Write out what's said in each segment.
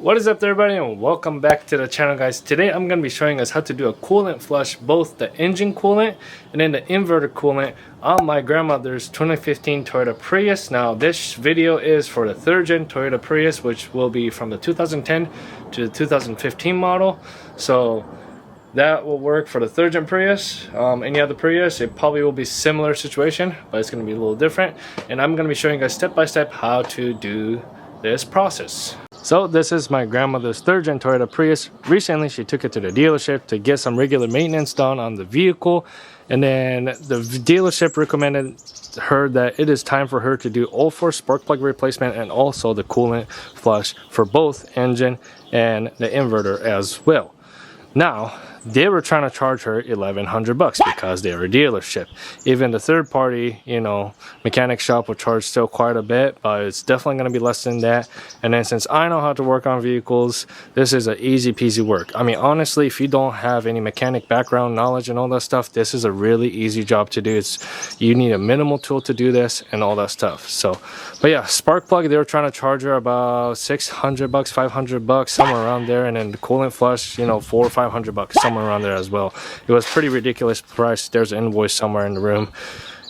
What is up there, everybody, and welcome back to the channel, guys. Today I'm going to be showing us how to do a coolant flush, both the engine coolant and then the inverter coolant on my grandmother's 2015 Toyota Prius. Now this video is for the 3rd gen Toyota Prius, which will be from the 2010 to the 2015 model. So that will work for the 3rd gen Prius. Any other Prius, it probably will be similar situation, but it's going to be a little different. And I'm going to be showing you guys step by step how to do this process. So this is my grandmother's 3rd gen Toyota Prius. Recently she took it to the dealership to get some regular maintenance done on the vehicle, and then the dealership recommended her that it is time for her to do all 4 spark plug replacement and also the coolant flush for both engine and the inverter as well. Now they were trying to charge her $1,100 because they're a dealership. Even the third party, mechanic shop will charge still quite a bit, but it's definitely going to be less than that. And then since I know how to work on vehicles, this is an easy peasy work. I mean, honestly, if you don't have any mechanic background knowledge and all that stuff, this is a really easy job to do. You need a minimal tool to do this and all that stuff. So, but yeah, spark plug, they were trying to charge her about $600, $500, somewhere around there. And then the coolant flush, $400 or $500, somewhere around there as well. It was pretty ridiculous price. There's an invoice somewhere in the room.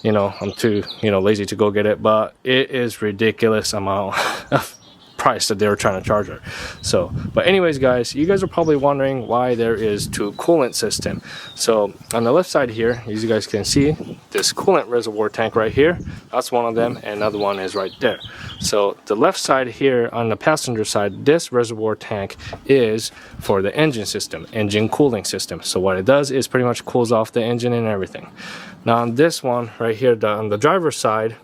I'm too lazy to go get it, but it is ridiculous amount of price that they were trying to charge her. So, but anyways, guys, you guys are probably wondering why there is 2 coolant system. So on the left side here, as you guys can see, this coolant reservoir tank right here, that's one of them, and another one is right there. So the left side here on the passenger side, this reservoir tank is for the engine system, engine cooling system. So what it does is pretty much cools off the engine and everything. Now on this one right here, on the driver's side,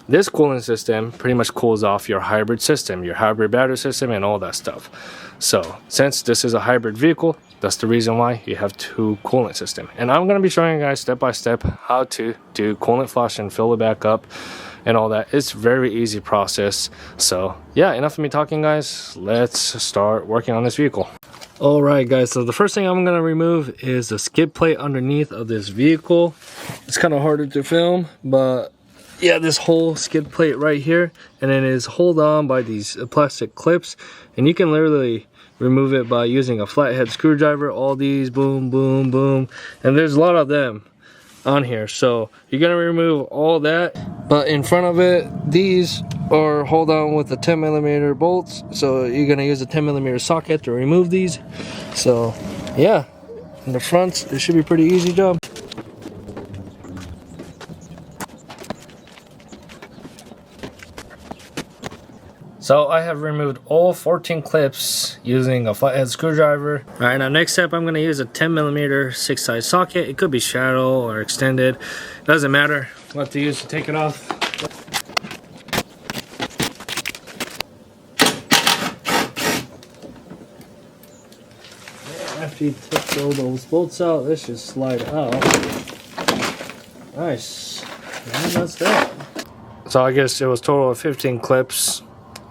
this cooling system pretty much cools off your hybrid system, your hybrid battery system, and all that stuff. So since this is a hybrid vehicle, that's the reason why you have 2 coolant system. And I'm going to be showing you guys step by step how to do coolant flush and fill it back up and all that. It's very easy process. So yeah, enough of me talking, guys. Let's start working on this vehicle. Alright guys, so the first thing I'm going to remove is the skid plate underneath of this vehicle. It's kind of harder to film, but yeah, this whole skid plate right here, and then it is held on by these plastic clips, and you can literally remove it by using a flathead screwdriver. All these, boom, boom, boom, and there's a lot of them on here. So you're gonna remove all that, but in front of it, these are held on with the 10mm bolts. So you're gonna use a 10mm socket to remove these. So yeah, in the front, it should be a pretty easy job. So I have removed all 14 clips using a flathead screwdriver. Alright, now next step I'm going to use a 10mm 6-side socket. It could be shadow or extended. Doesn't matter what to use to take it off. After you take all those bolts out, this should slide out. Nice. And that's that. So I guess it was total of 15 clips.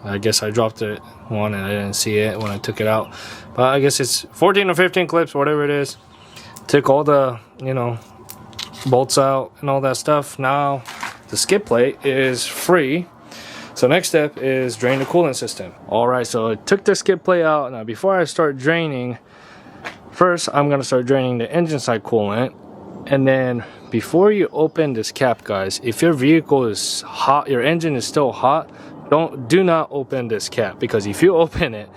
I guess I dropped one and I didn't see it when I took it out. But I guess it's 14 or 15 clips, whatever it is. Took all the, bolts out and all that stuff. Now the skid plate is free. So next step is drain the coolant system. Alright, so I took the skid plate out. Now before I start draining, first I'm going to start draining the engine side coolant. And then before you open this cap, guys, if your vehicle is hot, your engine is still hot, do not open this cap, because if you open it,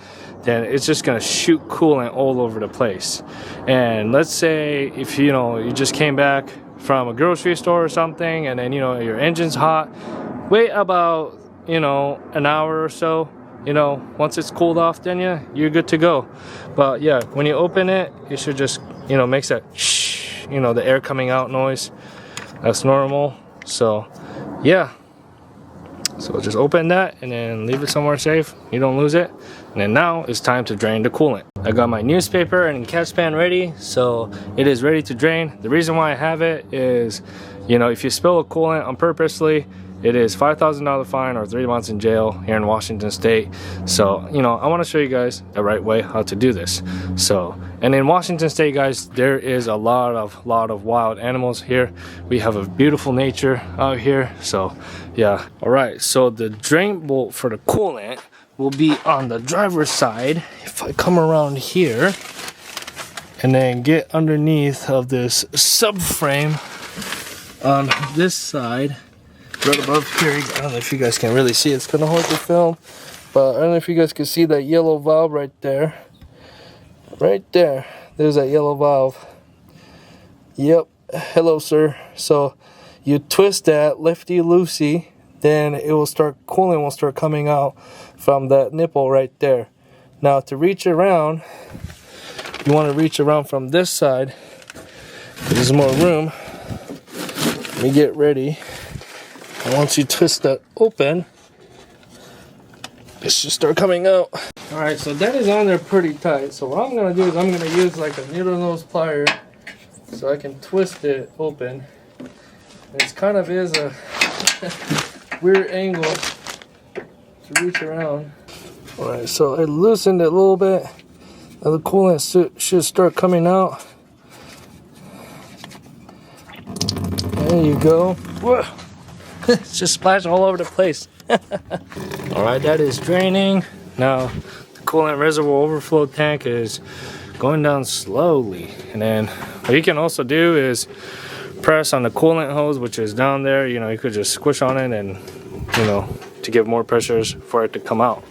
then it's just gonna shoot coolant all over the place. And let's say if you just came back from a grocery store or something, and then your engine's hot, wait about an hour or so. Once it's cooled off, then yeah, you're good to go. But yeah, when you open it, you should just makes that shh, the air coming out noise. That's normal. So yeah, so just open that and then leave it somewhere safe, you don't lose it. And then now it's time to drain the coolant. I got my newspaper and catch pan ready, so it is ready to drain. The reason why I have it is, if you spill a coolant unpurposely, it is $5,000 fine or 3 months in jail here in Washington State. So, I want to show you guys the right way how to do this. So, and in Washington State, guys, there is a lot of wild animals here. We have a beautiful nature out here. So, yeah. All right. So the drain bolt for the coolant will be on the driver's side. If I come around here and then get underneath of this subframe on this side, right above here, I don't know if you guys can really see, it's kind of hard to film, but I don't know if you guys can see that yellow valve right there. Right there, there's that yellow valve. Yep, hello sir. So you twist that lefty-loosey, then it will start, coolant will start coming out from that nipple right there. Now to reach around, you want to reach around from this side. There's more room. Let me get ready. And once you twist that open, it should start coming out. Alright, so that is on there pretty tight. So what I'm going to do is I'm going to use like a needle nose plier so I can twist it open. It kind of is a weird angle to reach around. Alright, so I loosened it a little bit. Now the coolant should start coming out. There you go. Whoa. It's just splashed all over the place. Alright, that is draining. Now the coolant reservoir overflow tank is going down slowly. And then what you can also do is press on the coolant hose, which is down there. You know, you could just squish on it and, you know, to give more pressures for it to come out.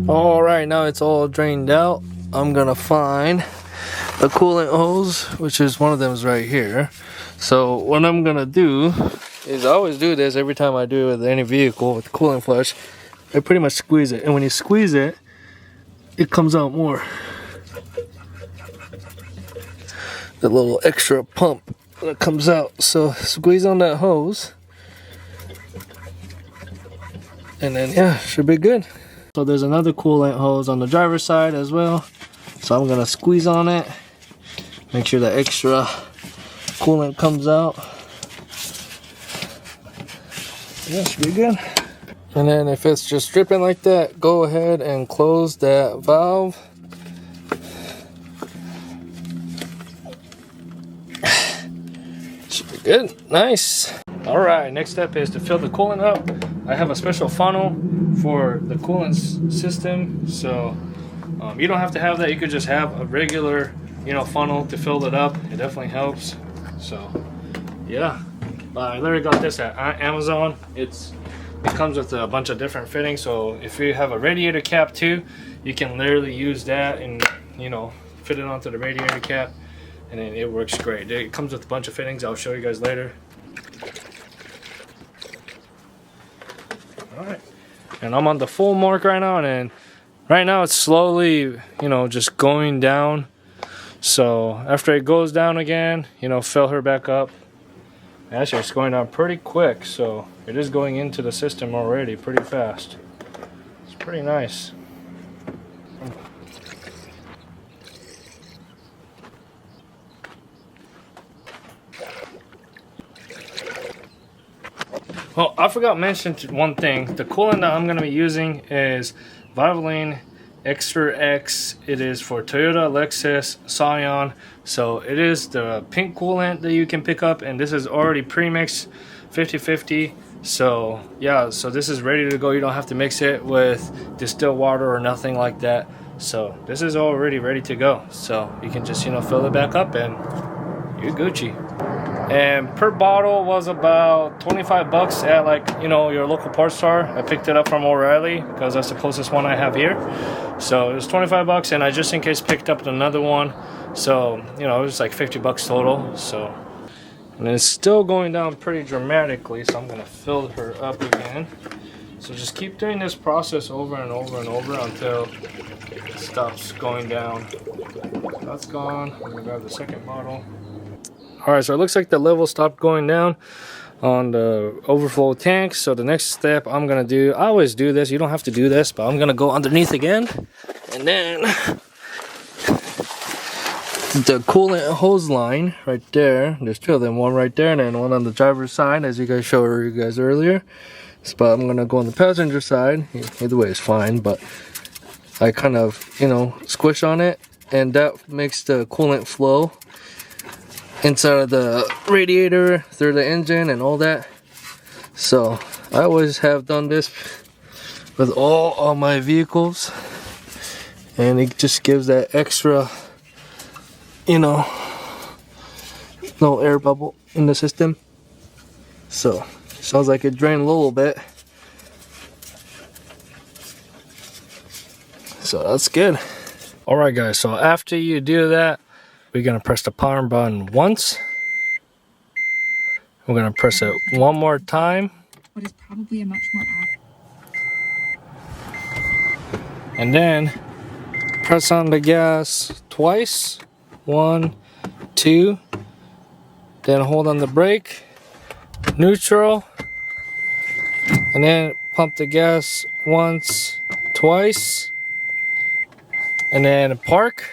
Alright, now it's all drained out. I'm gonna find the coolant hose, which is one of them is right here. So what I'm gonna do is, I always do this every time I do it with any vehicle with the coolant flush. I pretty much squeeze it, and when you squeeze it, it comes out more. The little extra pump that comes out. So squeeze on that hose, and then yeah, should be good. So there's another coolant hose on the driver's side as well. So I'm gonna squeeze on it, make sure the extra coolant comes out. Yeah, should be good. And then if it's just dripping like that, go ahead and close that valve. Should be good. Nice. Alright, next step is to fill the coolant up. I have a special funnel for the coolant system, so you don't have to have that. You could just have a regular, you know, funnel to fill it up. It definitely helps. So yeah, I literally got this at Amazon. It comes with a bunch of different fittings, so if you have a radiator cap too, you can literally use that and, you know, fit it onto the radiator cap, and then it works great. It comes with a bunch of fittings. I'll show you guys later. Alright, and I'm on the full mark right now, and then right now it's slowly, you know, just going down. So after it goes down again, you know, fill her back up. Actually, it's going down pretty quick, so it is going into the system already pretty fast. It's pretty nice. Oh, I forgot to mention one thing. The coolant that I'm going to be using is Valvoline Extra X. It is for Toyota, Lexus, Scion. So it is the pink coolant that you can pick up, and this is already pre-mixed 50-50. So yeah, so this is ready to go. You don't have to mix it with distilled water or nothing like that. So this is already ready to go. So you can just, you know, fill it back up and you're Gucci. And per bottle was about 25 bucks at, like, you know, your local parts store. I picked it up from O'Reilly because that's the closest one I have here. So it was 25 bucks, and I just in case picked up another one. So, you know, it was like 50 bucks total. So, and it's still going down pretty dramatically, so I'm gonna fill her up again. So just keep doing this process over and over and over until it stops going down. That's gone. I'm gonna grab the second bottle. Alright, so it looks like the level stopped going down on the overflow tank. So the next step I'm going to do, I always do this, you don't have to do this, but I'm going to go underneath again. And then the coolant hose line right there, there's two of them, one right there and then one on the driver's side, as you guys showed you guys earlier. But I'm going to go on the passenger side. Either way is fine, but I kind of, you know, squish on it, and that makes the coolant flow inside of the radiator, through the engine and all that. So I always have done this with all my vehicles, and it just gives that extra, you know, no air bubble in the system. So sounds like it drained a little bit. So that's good. Alright guys, so after you do that, we're gonna press the power button once. We're gonna press it one more time. What is probably a much more And then press on the gas twice. 1, 2. Then hold on the brake. Neutral. And then pump the gas once, twice. And then park.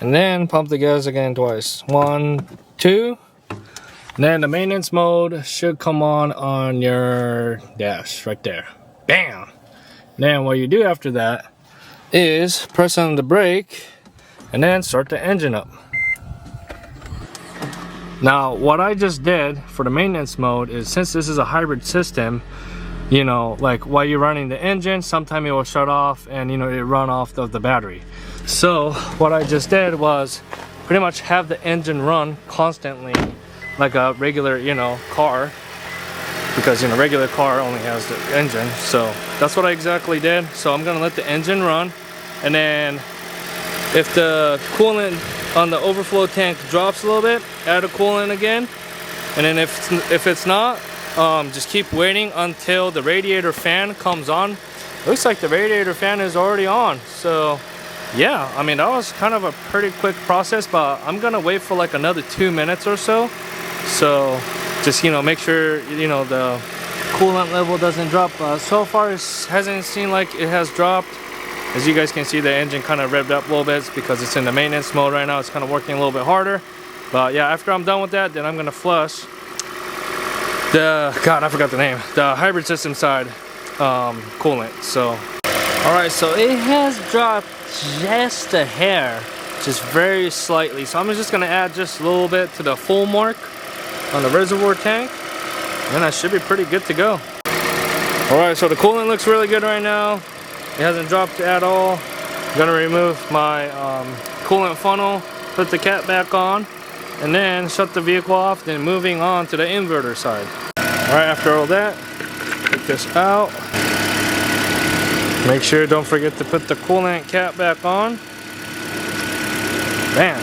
And then pump the gas again twice. 1, 2. And then the maintenance mode should come on your dash right there. Bam! Then what you do after that is press on the brake and then start the engine up. Now what I just did for the maintenance mode is, since this is a hybrid system, you know, like while you're running the engine, sometime it will shut off and, you know, it run off of the battery. So what I just did was pretty much have the engine run constantly like a regular, you know, car, because, you know, regular car only has the engine. So that's what I exactly did. So I'm gonna let the engine run, and then if the coolant on the overflow tank drops a little bit, add a coolant again. And then if it's not, just keep waiting until the radiator fan comes on. Looks like the radiator fan is already on. So yeah, I mean, that was kind of a pretty quick process, but I'm gonna wait for like another 2 minutes or so. So just, you know, make sure, you know, the coolant level doesn't drop. So far it hasn't seemed like it has dropped. As you guys can see, the engine kind of revved up a little bit because it's in the maintenance mode right now. It's kind of working a little bit harder. But yeah, after I'm done with that, then I'm gonna flush the, God, I forgot the name, the hybrid system side coolant. So all right, so it has dropped just a hair, just very slightly. So I'm just gonna add just a little bit to the full mark on the reservoir tank, and I should be pretty good to go. All right, so the coolant looks really good right now. It hasn't dropped at all. I'm gonna remove my coolant funnel, put the cap back on, and then shut the vehicle off, then moving on to the inverter side. All right, after all that, take this out. Make sure, don't forget to put the coolant cap back on. Bam,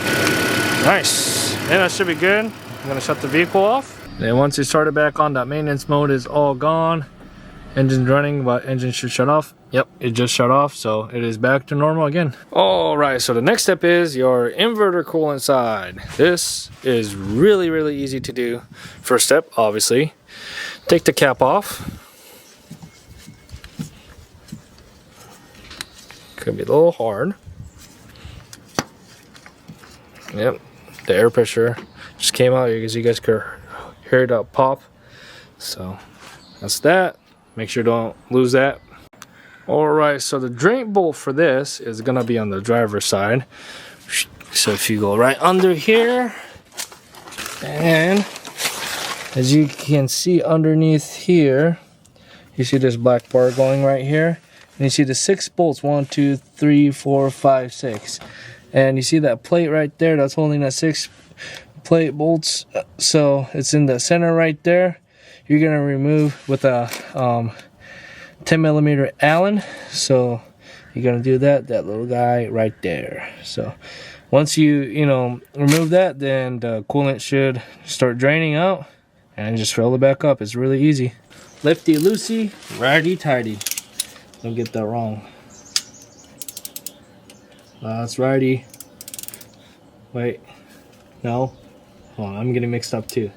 nice. And that should be good. I'm gonna shut the vehicle off. Then once you start it back on, that maintenance mode is all gone. Engine's running, but engine should shut off. Yep, it just shut off, so it is back to normal again. All right, so the next step is your inverter coolant side. This is really, really easy to do. First step, obviously, take the cap off. Could be a little hard. Yep, the air pressure just came out, as you guys could hear it pop. So that's that. Make sure don't lose that. Alright, so the drain bolt for this is gonna be on the driver's side. So if you go right under here, and as you can see underneath here, you see this black bar going right here, and you see the 6 bolts, 1, 2, 3, 4, 5, 6. And you see that plate right there that's holding that 6 plate bolts. So it's in the center right there. You're gonna remove with a 10mm Allen. So you're gonna do that little guy right there. So once you know, remove that, then the coolant should start draining out, and just fill it back up. It's really easy. Lifty loosey, righty tighty. Don't get that wrong. That's righty. Wait, no. Hold on, I'm getting mixed up too.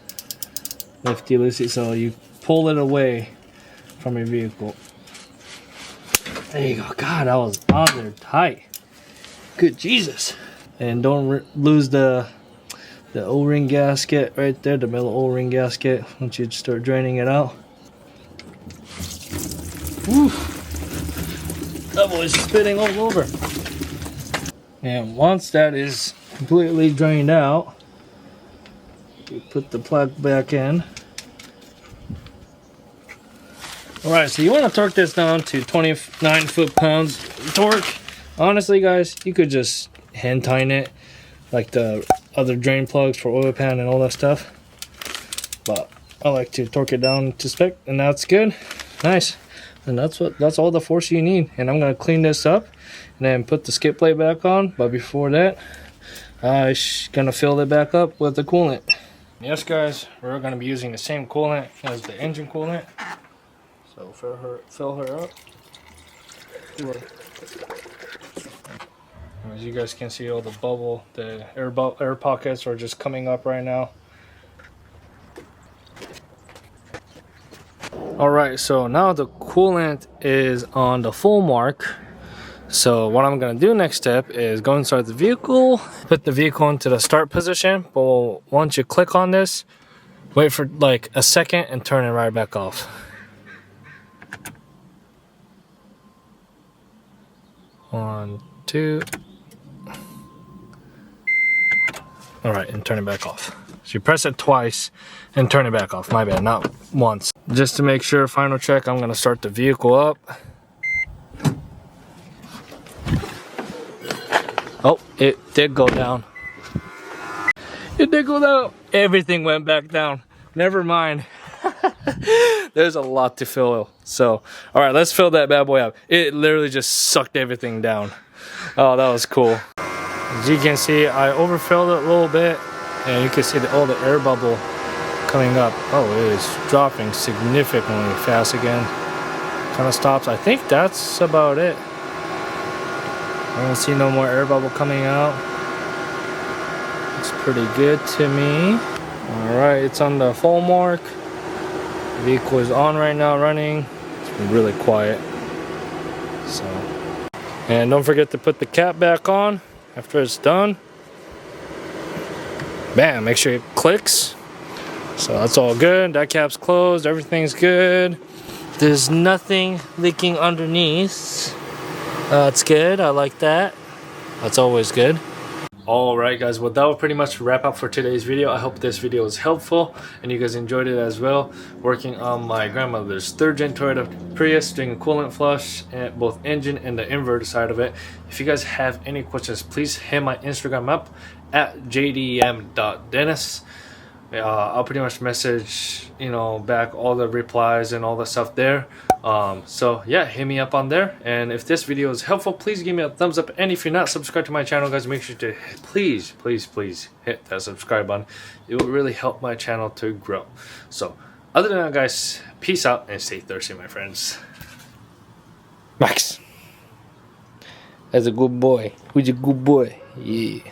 Lifty loosey, so you pull it away from your vehicle. There you go. God, that was on there tight. Good Jesus. And don't lose the O-ring gasket right there, the metal O-ring gasket, once you start draining it out. Woo! That boy's spitting all over. And once that is completely drained out, you put the plug back in. Alright, so you want to torque this down to 29 foot-pounds torque. Honestly, guys, you could just hand tighten it like the other drain plugs for oil pan and all that stuff. But I like to torque it down to spec, and that's good. Nice. And that's all the force you need. And I'm going to clean this up and then put the skid plate back on. But before that, I'm going to fill it back up with the coolant. Yes, guys, we're going to be using the same coolant as the engine coolant. So fill her up. As you guys can see, all the bubble, the air pockets are just coming up right now. Alright, so now the coolant is on the full mark. So what I'm going to do next step is go inside the vehicle, put the vehicle into the start position. But once you click on this, wait for like a second and turn it right back off. One, two. Alright, and turn it back off. So you press it twice and turn it back off. My bad, not once. Just to make sure, final check, I'm going to start the vehicle up. Oh, it did go down. It did go down. Everything went back down. Never mind. There's a lot to fill. So, alright, let's fill that bad boy up. It literally just sucked everything down. Oh, that was cool. As you can see, I overfilled it a little bit, and you can see all the air bubble coming up. Oh, it is dropping significantly fast again. Kind of stops. I think that's about it. I don't see no more air bubble coming out. It's pretty good to me. Alright, it's on the full mark. The vehicle is on right now, running. It's been really quiet. So, and don't forget to put the cap back on after it's done. Bam, make sure it clicks. So that's all good. That cap's closed, everything's good. There's nothing leaking underneath. It's good, I like that. That's always good. Alright guys, well that will pretty much wrap up for today's video. I hope this video was helpful and you guys enjoyed it as well. Working on my grandmother's 3rd gen Toyota Prius, doing a coolant flush at both engine and the inverter side of it. If you guys have any questions, please hit my Instagram up at jdm.dennis. I'll pretty much message, back all the replies and all the stuff there. So yeah, hit me up on there. And if this video is helpful, please give me a thumbs up. And if you're not subscribed to my channel, guys, make sure to please hit that subscribe button. It will really help my channel to grow. So other than that, guys, peace out and stay thirsty, my friends. Max, that's a good boy. Who's a good boy? Yeah.